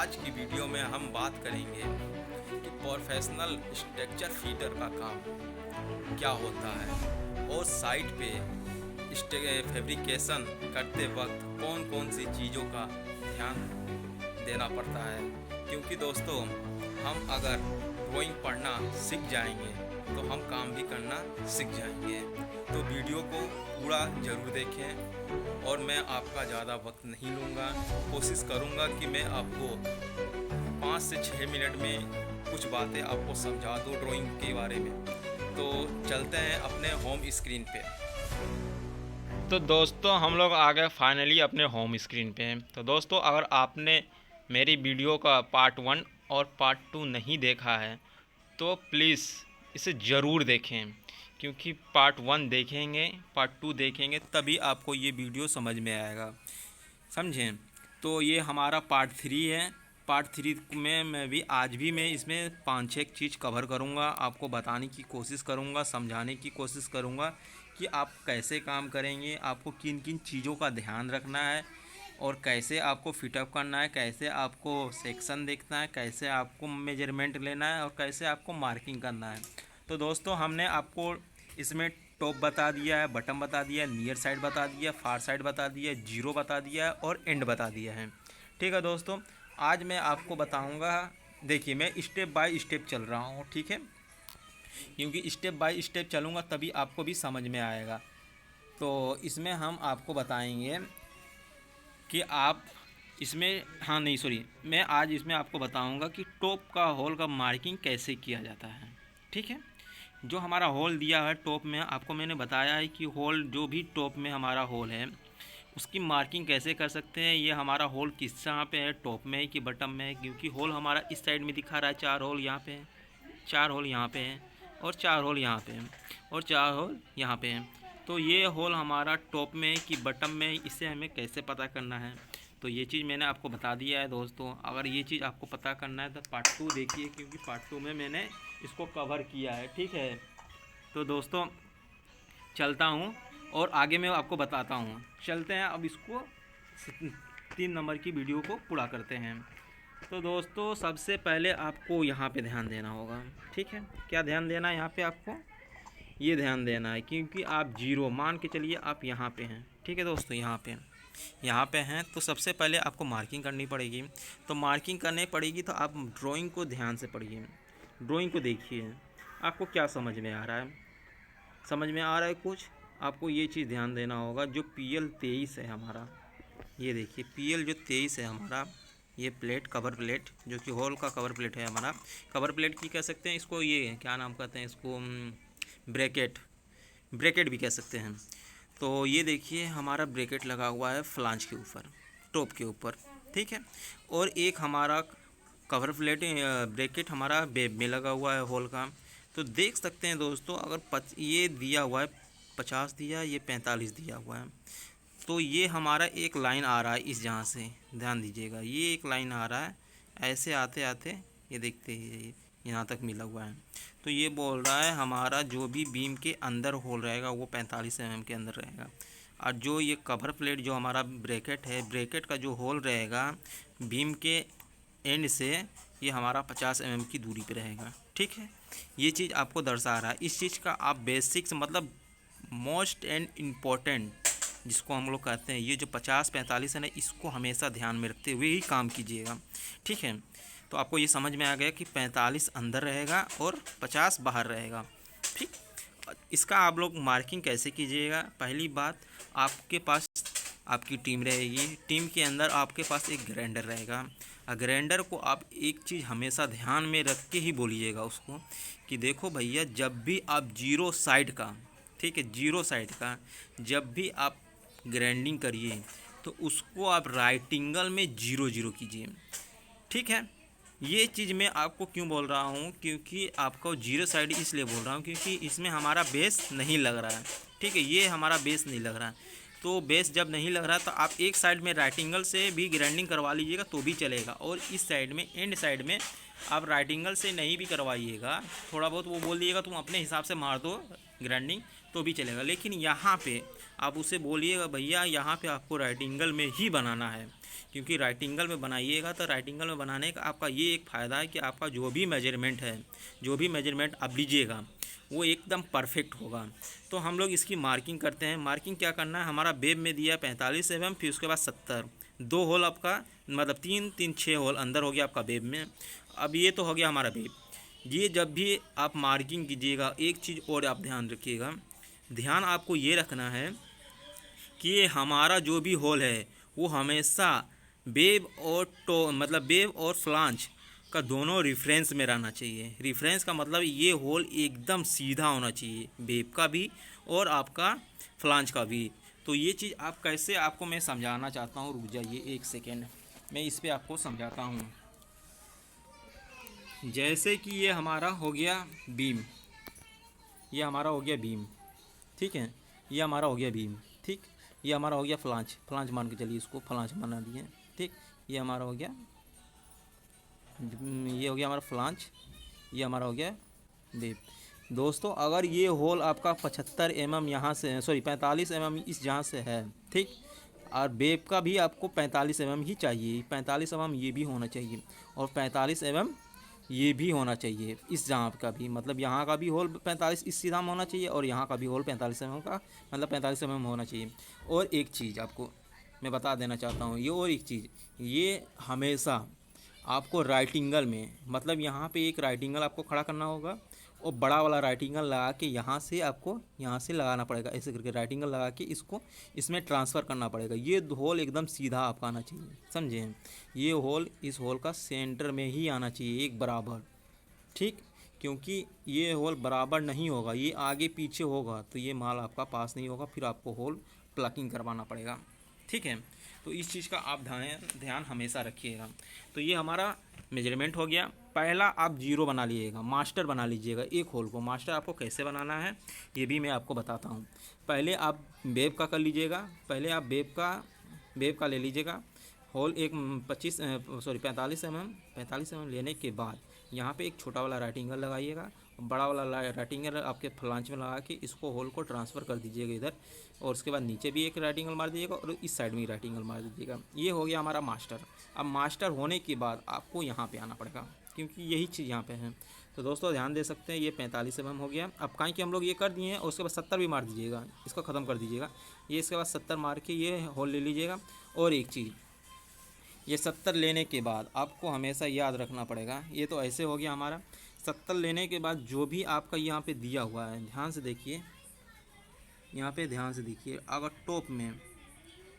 आज की वीडियो में हम बात करेंगे कि प्रोफेशनल स्ट्रक्चर फीटर का काम क्या होता है और साइट पे फैब्रिकेशन करते वक्त कौन कौन सी चीज़ों का ध्यान देना पड़ता है। क्योंकि दोस्तों, हम अगर ड्राइंग पढ़ना सीख जाएंगे तो हम काम भी करना सीख जाएंगे। तो वीडियो को पूरा ज़रूर देखें और मैं आपका ज़्यादा वक्त नहीं लूँगा। कोशिश करूँगा कि मैं आपको 5 से 6 मिनट में कुछ बातें आपको समझा दूँ ड्राइंग के बारे में। तो चलते हैं अपने होम स्क्रीन पे। तो दोस्तों, हम लोग आ गए फाइनली अपने होम स्क्रीन पे। तो दोस्तों, अगर आपने मेरी वीडियो का पार्ट 1 और पार्ट 2 नहीं देखा है तो प्लीज़ इसे ज़रूर देखें, क्योंकि पार्ट 1 देखेंगे, पार्ट 2 देखेंगे तभी आपको ये वीडियो समझ में आएगा, समझें। तो ये हमारा पार्ट 3 है। पार्ट 3 में मैं भी आज भी मैं इसमें 5-6 चीज़ कवर करूँगा, आपको बताने की कोशिश करूँगा, समझाने की कोशिश करूँगा कि आप कैसे काम करेंगे, आपको किन किन चीज़ों का ध्यान रखना है और कैसे आपको फिटअप करना है, कैसे आपको सेक्शन देखना है, कैसे आपको मेजरमेंट लेना है और कैसे आपको मार्किंग करना है। तो दोस्तों, हमने आपको इसमें टॉप बता दिया है, बटन बता दिया है, नियर साइड बता दिया है, फार साइड बता दिया है, जीरो बता दिया है और एंड बता दिया है। ठीक है दोस्तों, आज मैं आपको बताऊंगा। देखिए, मैं स्टेप बाय स्टेप चल रहा हूँ, ठीक है, क्योंकि स्टेप बाय स्टेप चलूँगा तभी आपको भी समझ में आएगा। तो इसमें हम आपको बताएंगे कि आप इसमें मैं आज इसमें आपको बताऊंगा कि टॉप का होल का मार्किंग कैसे किया जाता है। ठीक है, जो हमारा होल दिया है टॉप में, आपको मैंने बताया है कि होल जो भी टॉप में हमारा होल है उसकी मार्किंग कैसे कर सकते हैं। ये हमारा होल किस जहाँ पे है, टॉप में है कि बटन में है, क्योंकि होल हमारा इस साइड में दिखा रहा है। 4 होल यहाँ पे हैं, 4 होल यहाँ पे हैं और 4 होल यहाँ पे हैं और 4 होल यहाँ पे हैं। तो ये होल हमारा टॉप में कि बटन में, इससे हमें कैसे पता करना है। तो ये चीज़ मैंने आपको बता दिया है दोस्तों। अगर ये चीज़ आपको पता करना है तो पार्ट 2 देखिए, क्योंकि पार्ट 2 में मैंने इसको कवर किया है। ठीक है, तो दोस्तों चलता हूँ और आगे मैं आपको बताता हूँ। चलते हैं, अब इसको 3 नंबर की वीडियो को पूरा करते हैं। तो दोस्तों, सबसे पहले आपको यहाँ पे ध्यान देना होगा। ठीक है, क्या ध्यान देना है यहाँ पे आपको? ये ध्यान देना है क्योंकि आप जीरो मान के चलिए आप यहाँ पे हैं। ठीक है दोस्तों, यहाँ पे हैं तो सबसे पहले आपको मार्किंग करनी पड़ेगी। तो मार्किंग करनी पड़ेगी तो आप ड्राइंग को ध्यान से पढ़िए, ड्राइंग को देखिए, आपको क्या समझ में आ रहा है। समझ में आ रहा है कुछ? आपको ये चीज़ ध्यान देना होगा। जो PL 23 है हमारा, ये देखिए PL जो 23 है हमारा, ये प्लेट, कवर प्लेट, जो कि होल का कवर प्लेट है हमारा। कवर प्लेट की कह सकते हैं इसको, ये क्या नाम कहते हैं इसको, ब्रैकेट भी कह सकते हैं। तो ये देखिए हमारा ब्रैकेट लगा हुआ है फ्लांज के ऊपर, टॉप के ऊपर। ठीक है, और एक हमारा कवर प्लेट ब्रैकेट हमारा बेब में लगा हुआ है होल का। तो देख सकते हैं दोस्तों, अगर ये दिया हुआ है 50 दिया, ये 45 दिया हुआ है, तो ये हमारा एक लाइन आ रहा है इस, जहाँ से ध्यान दीजिएगा, ये एक लाइन आ रहा है ऐसे आते आते, ये देखते ही यहाँ तक मिला हुआ है। तो ये बोल रहा है हमारा जो भी बीम के अंदर होल रहेगा वो 45 mm के अंदर रहेगा। और जो ये कवर प्लेट जो हमारा ब्रैकेट है, ब्रैकेट का जो होल रहेगा बीम के एंड से, ये हमारा 50 mm की दूरी पे रहेगा। ठीक है, ये चीज़ आपको दर्शा रहा है। इस चीज़ का आप बेसिक्स, मतलब मोस्ट एंड इम्पॉर्टेंट जिसको हम लोग कहते हैं, ये जो 50-45 है ना, इसको हमेशा ध्यान में रखते हुए ही काम कीजिएगा। ठीक है, तो आपको ये समझ में आ गया कि 45 अंदर रहेगा और 50 बाहर रहेगा। ठीक, इसका आप लोग मार्किंग कैसे कीजिएगा? पहली बात, आपके पास आपकी टीम रहेगी, टीम के अंदर आपके पास एक ग्राइंडर रहेगा। ग्राइंडर को आप एक चीज़ हमेशा ध्यान में रख के ही बोलिएगा उसको कि देखो भैया, जब भी आप जीरो साइड का, ठीक है, जीरो साइड का जब भी आप ग्राइंडिंग करिए तो उसको आप राइट एंगल में 0-0 कीजिए। ठीक है, ये चीज़ मैं आपको क्यों बोल रहा हूँ, क्योंकि आपको जीरो साइड इसलिए बोल रहा हूँ क्योंकि इसमें हमारा बेस नहीं लग रहा है। ठीक है, ये हमारा बेस नहीं लग रहा है। तो बेस जब नहीं लग रहा तो आप एक साइड में राइट एंगल से भी ग्राइंडिंग करवा लीजिएगा तो भी चलेगा, और इस साइड में, एंड साइड में आप राइट एंगल से नहीं भी करवाइएगा, थोड़ा बहुत वो बोल दिएगा तुम अपने हिसाब से मार दो ग्राइंडिंग तो भी चलेगा। लेकिन यहाँ पे आप उसे बोलिएगा भैया यहाँ पे आपको राइट एंगल में ही बनाना है। क्योंकि राइट एंगल में बनाइएगा तो राइट एंगल में बनाने का आपका ये एक फ़ायदा है कि आपका जो भी मेजरमेंट है, जो भी मेजरमेंट आप लीजिएगा वो एकदम परफेक्ट होगा। तो हम लोग इसकी मार्किंग करते हैं। मार्किंग क्या करना है, हमारा वेब में दिया 45 mm, फिर उसके बाद 70, 2 होल आपका, मतलब 3 3 6 होल अंदर हो गया आपका वेब में। अब ये तो हो गया हमारा वेब। ये जब भी आप मार्किंग कीजिएगा, एक चीज़ और आप ध्यान रखिएगा, ध्यान आपको ये रखना है कि हमारा जो भी होल है वो हमेशा वेब और मतलब वेब और फ्लांज का दोनों रिफरेंस में रहना चाहिए। रिफरेंस का मतलब ये होल एकदम सीधा होना चाहिए, वेब का भी और आपका फ्लांज का भी। तो ये चीज़ आप कैसे, आपको मैं समझाना चाहता हूँ, रुक जाइए एक सेकेंड, मैं इस पर आपको समझाता हूँ। जैसे कि ये हमारा हो गया बीम, ये हमारा हो गया बीम, ठीक है, ये हमारा हो गया बीम, ठीक, ये हमारा हो गया फ्लांज, फ्लांज मान के चलिए, इसको फ्लांज बना दिए, ठीक, ये हमारा हो गया, ये हो गया हमारा फ्लांज, ये हमारा हो गया वेब। दोस्तों अगर ये होल आपका 75 mm यहाँ से, सॉरी 45 mm इस जहाँ से है, ठीक, और वेब का भी आपको 45 mm ही चाहिए, 45 mm ये भी होना चाहिए और 45 mm ये भी होना चाहिए इस जहाँ का भी, मतलब यहाँ का भी होल 45 इस सीधा में होना चाहिए और यहाँ का भी होल 45 mm का, मतलब 45 mm होना चाहिए। और एक चीज़ आपको मैं बता देना चाहता हूँ, ये और एक चीज़, ये हमेशा आपको राइट एंगल में, मतलब यहाँ पे एक राइट एंगल आपको खड़ा करना होगा और बड़ा वाला राइट एंगल लगा के यहाँ से आपको, यहाँ से लगाना पड़ेगा, ऐसे करके राइट एंगल लगा के इसको इसमें ट्रांसफ़र करना पड़ेगा। ये होल एकदम सीधा आपका आना चाहिए, समझे, ये होल इस होल का सेंटर में ही आना चाहिए, एक बराबर, ठीक, क्योंकि ये होल बराबर नहीं होगा, ये आगे पीछे होगा तो ये माल आपका पास नहीं होगा, फिर आपको होल प्लकिंग करवाना पड़ेगा, ठीक है। तो इस चीज़ का आप ध्यान हमेशा रखिएगा। तो ये हमारा मेजरमेंट हो गया। पहला आप जीरो बना लीजिएगा, मास्टर बना लीजिएगा एक होल को। मास्टर आपको कैसे बनाना है ये भी मैं आपको बताता हूँ। पहले आप वेब का कर लीजिएगा, पहले आप वेब का ले लीजिएगा होल एक 45 mm लेने के बाद यहाँ पे एक छोटा वाला राइट एंगल लगाइएगा, बड़ा वाला राइट एंगल आपके फ्लांच में लगा के इसको होल को ट्रांसफ़र कर दीजिएगा इधर, और उसके बाद नीचे भी एक राइट एंगल मार दीजिएगा और इस साइड में राइट एंगल मार दीजिएगा। ये हो गया हमारा मास्टर। अब मास्टर होने के बाद आपको यहाँ पे आना पड़ेगा, क्योंकि यही चीज़ यहाँ पे है। तो दोस्तों ध्यान दे सकते हैं, ये 45 mm हो गया। अब कहीं कि हम लोग ये कर दिए हैं और उसके बाद 70 भी मार दीजिएगा, इसको ख़त्म कर दीजिएगा। ये इसके बाद 70 मार के ये होल ले लीजिएगा। और एक चीज़, ये 70 लेने के बाद आपको हमेशा याद रखना पड़ेगा, ये तो ऐसे हो गया हमारा। 70 लेने के बाद जो भी आपका यहाँ पे दिया हुआ है, ध्यान से देखिए, यहाँ पे ध्यान से देखिए, अगर टॉप में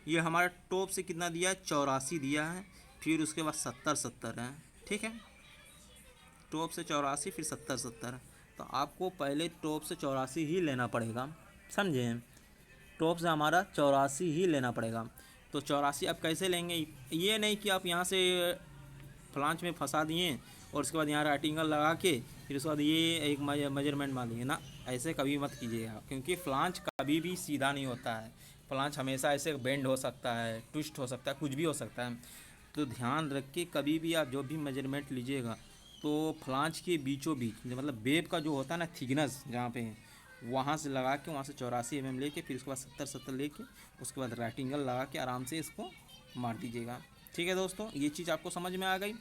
ये हमारा टॉप से कितना दिया है, 84 दिया है, फिर उसके बाद 70 है, ठीक है, टॉप से 84 फिर 70, तो आपको पहले टॉप से 84 ही लेना पड़ेगा, समझे, टॉप से हमारा 84 ही लेना पड़ेगा। तो 84 आप कैसे लेंगे, ये नहीं कि आप यहाँ से फ्लांच में फंसा दिए और उसके बाद यहाँ राइट एंगल लगा के फिर उसके बाद ये एक मेजरमेंट मान लिए ना, ऐसे कभी मत कीजिएगा, क्योंकि फ्लांच कभी भी सीधा नहीं होता है। फ्लांच हमेशा ऐसे बेंड हो सकता है, ट्विस्ट हो सकता है, कुछ भी हो सकता है। तो ध्यान रख के कभी भी आप जो भी मेजरमेंट लीजिएगा तो फ्लांच के बीचों बीच, मतलब वेब का जो होता है ना थिकनेस जहाँ पे वहाँ से लगा के, वहाँ से 84 mm लेके फिर उसके बाद 70 लेके उसके बाद राइट एंगल लगा के आराम से इसको मार दीजिएगा, ठीक है दोस्तों। ये चीज़ आपको समझ में आ गई।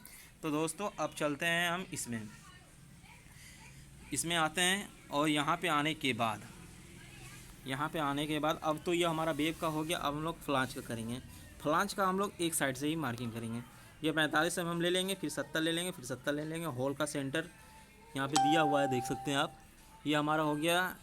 तो दोस्तों अब चलते हैं हम इसमें आते हैं, और यहाँ पे आने के बाद अब तो ये हमारा वेब का हो गया। अब हम लोग फ्लांच का करेंगे। फ्लांच का हम लोग एक साइड से ही मार्किंग करेंगे। ये 45 mm ले लेंगे, फिर 70 ले लेंगे, फिर 70 ले लेंगे। होल का सेंटर यहाँ पे दिया हुआ है, देख सकते हैं आप। ये हमारा हो गया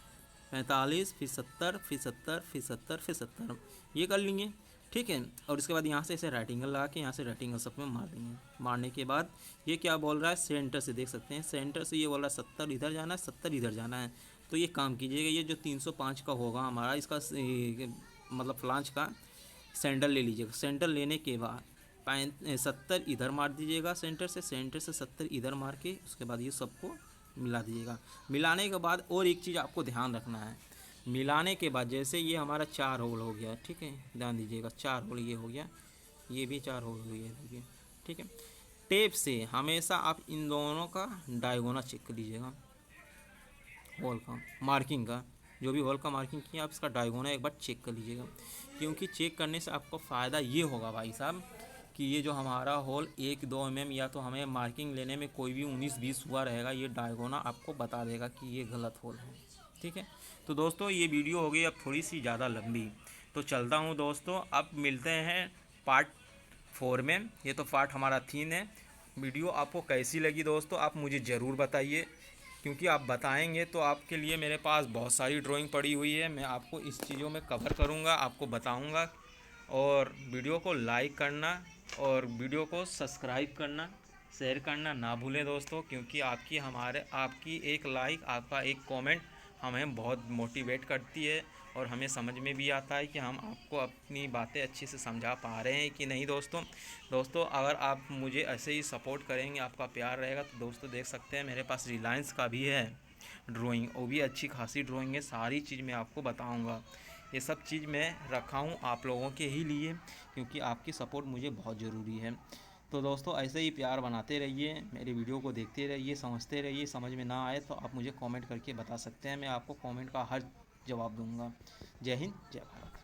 45, फिर 70, फिर 70, फिर 70, फिर 70, ये कर लेंगे, ठीक है। और उसके बाद यहाँ से ऐसे राइट एंगल लगा के यहाँ से राइट एंगल सब में मार देंगे। मारने के बाद ये क्या बोल रहा है, सेंटर से देख सकते हैं, सेंटर से ये बोल रहा है 70 इधर जाना है, 70 इधर जाना है। तो ये काम कीजिएगा, ये जो 305 का होगा हमारा, इसका मतलब फ्लांच का सेंटर ले लीजिएगा। सेंटर लेने के बाद 70 इधर मार दीजिएगा, सेंटर से 70 इधर मार के उसके बाद ये सबको मिला दीजिएगा। मिलाने के बाद और एक चीज़ आपको ध्यान रखना है, मिलाने के बाद जैसे ये हमारा 4 होल हो गया, ठीक है, ध्यान दीजिएगा, 4 होल ये हो गया, ये भी 4 होल हो गया, देखिए, ठीक है। टेप से हमेशा आप इन दोनों का डायगोनल चेक कर लीजिएगा, होल का मार्किंग का, जो भी होल का मार्किंग किया आप इसका डायगोनल एक बार चेक कर लीजिएगा, क्योंकि चेक करने से आपको फ़ायदा ये होगा भाई साहब कि ये जो हमारा होल 1-2 या तो हमें मार्किंग लेने में कोई भी 19-20 हुआ रहेगा, ये डायगोना आपको बता देगा कि ये गलत होल है। ठीक है, तो दोस्तों ये वीडियो हो गई अब थोड़ी सी ज़्यादा लंबी, तो चलता हूँ दोस्तों। अब मिलते हैं पार्ट 4 में। ये तो पार्ट हमारा 3 है। वीडियो आपको कैसी लगी दोस्तों, आप मुझे ज़रूर बताइए, क्योंकि आप बताएंगे तो आपके लिए मेरे पास बहुत सारी ड्राइंग पड़ी हुई है। मैं आपको इस चीज़ों में कवर करूँगा, आपको बताऊँगा। और वीडियो को लाइक करना और वीडियो को सब्सक्राइब करना, शेयर करना ना भूलें दोस्तों, क्योंकि आपकी एक लाइक, आपका एक कमेंट हमें बहुत मोटिवेट करती है और हमें समझ में भी आता है कि हम आपको अपनी बातें अच्छे से समझा पा रहे हैं कि नहीं दोस्तों अगर आप मुझे ऐसे ही सपोर्ट करेंगे, आपका प्यार रहेगा, तो दोस्तों देख सकते हैं मेरे पास रिलायंस का भी है ड्राइंग, वो भी अच्छी खासी ड्राइंग है। सारी चीज़ मैं आपको बताऊंगा। ये सब चीज़ मैं रखा हूँ आप लोगों के ही लिए, क्योंकि आपकी सपोर्ट मुझे बहुत ज़रूरी है। तो दोस्तों ऐसे ही प्यार बनाते रहिए, मेरे वीडियो को देखते रहिए, समझते रहिए। समझ में ना आए तो आप मुझे कमेंट करके बता सकते हैं, मैं आपको कमेंट का हर जवाब दूंगा। जय हिंद, जय भारत।